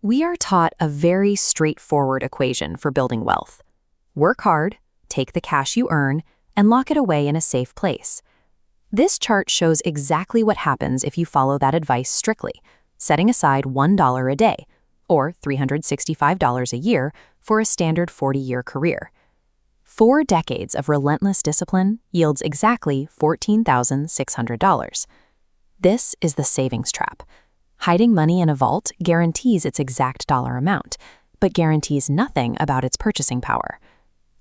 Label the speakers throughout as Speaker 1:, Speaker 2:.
Speaker 1: We are taught a very straightforward equation for building wealth. Work hard, take the cash you earn, and lock it away in a safe place. This chart shows exactly what happens if you follow that advice strictly, setting aside $1 a day, or $365 a year, for a standard 40-year career. 4 decades of relentless discipline yields exactly $14,600. This is the savings trap. Hiding money in a vault guarantees its exact dollar amount, but guarantees nothing about its purchasing power.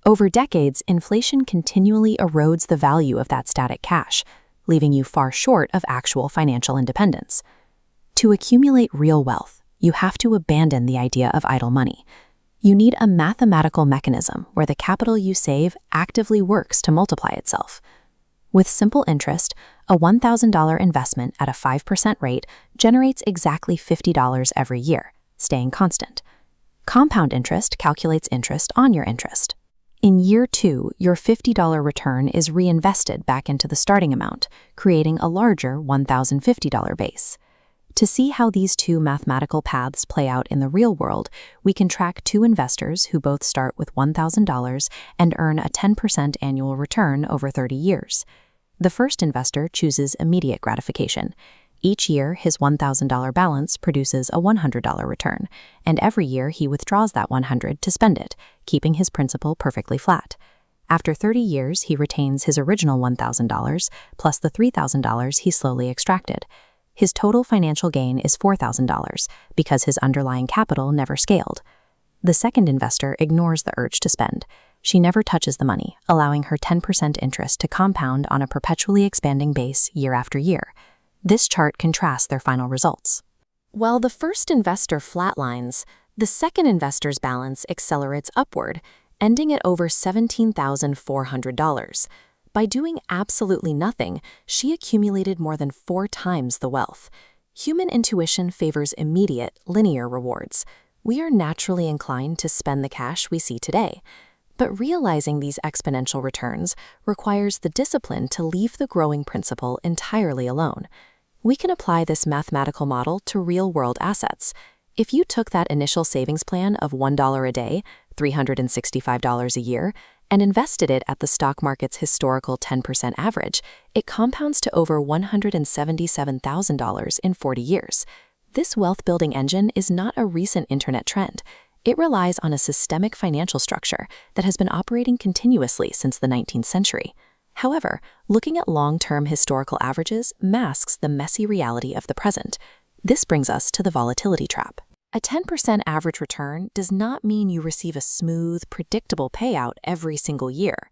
Speaker 1: Over decades, inflation continually erodes the value of that static cash, leaving you far short of actual financial independence. To accumulate real wealth, you have to abandon the idea of idle money. You need a mathematical mechanism where the capital you save actively works to multiply itself. With simple interest, a $1,000 investment at a 5% rate generates exactly $50 every year, staying constant. Compound interest calculates interest on your interest. In year 2, your $50 return is reinvested back into the starting amount, creating a larger $1,050 base. To see how these two mathematical paths play out in the real world, we can track 2 investors who both start with $1,000 and earn a 10% annual return over 30 years. The first investor chooses immediate gratification. Each year, his $1,000 balance produces a $100 return, and every year he withdraws that $100 to spend it, keeping his principal perfectly flat. After 30 years, he retains his original $1,000 plus the $3,000 he slowly extracted. His total financial gain is $4,000 because his underlying capital never scaled. The second investor ignores the urge to spend. She never touches the money, allowing her 10% interest to compound on a perpetually expanding base year after year. This chart contrasts their final results. While the first investor flatlines, the second investor's balance accelerates upward, ending at over $17,400. By doing absolutely nothing, she accumulated more than 4 times the wealth. Human intuition favors immediate, linear rewards. We are naturally inclined to spend the cash we see today. But realizing these exponential returns requires the discipline to leave the growing principle entirely alone. We can apply this mathematical model to real-world assets. If you took that initial savings plan of $1 a day, $365 a year, and invested it at the stock market's historical 10% average, it compounds to over $177,000 in 40 years. This wealth-building engine is not a recent internet trend. It relies on a systemic financial structure that has been operating continuously since the 19th century. However, looking at long-term historical averages masks the messy reality of the present. This brings us to the volatility trap. A 10% average return does not mean you receive a smooth, predictable payout every single year.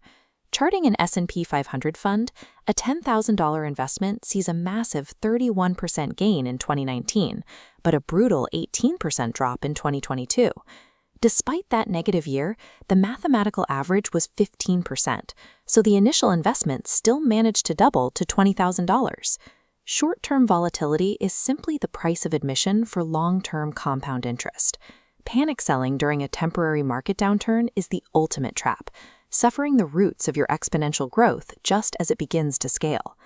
Speaker 1: Charting an S&P 500 fund, a $10,000 investment sees a massive 31% gain in 2019, but a brutal 18% drop in 2022. Despite that negative year, the mathematical average was 15%, so the initial investment still managed to double to $20,000. Short-term volatility is simply the price of admission for long-term compound interest. Panic selling during a temporary market downturn is the ultimate trap, suffering the roots of your exponential growth just as it begins to scale.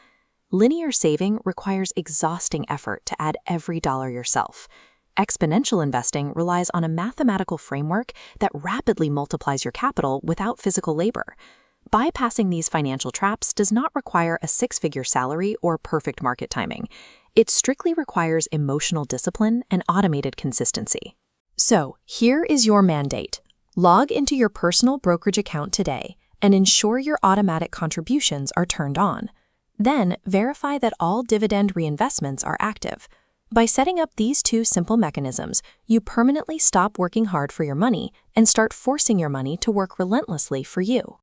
Speaker 1: Linear saving requires exhausting effort to add every dollar yourself. Exponential investing relies on a mathematical framework that rapidly multiplies your capital without physical labor. Bypassing these financial traps does not require a 6-figure salary or perfect market timing. It strictly requires emotional discipline and automated consistency. So, here is your mandate. Log into your personal brokerage account today and ensure your automatic contributions are turned on. Then, verify that all dividend reinvestments are active. By setting up these 2 simple mechanisms, you permanently stop working hard for your money and start forcing your money to work relentlessly for you.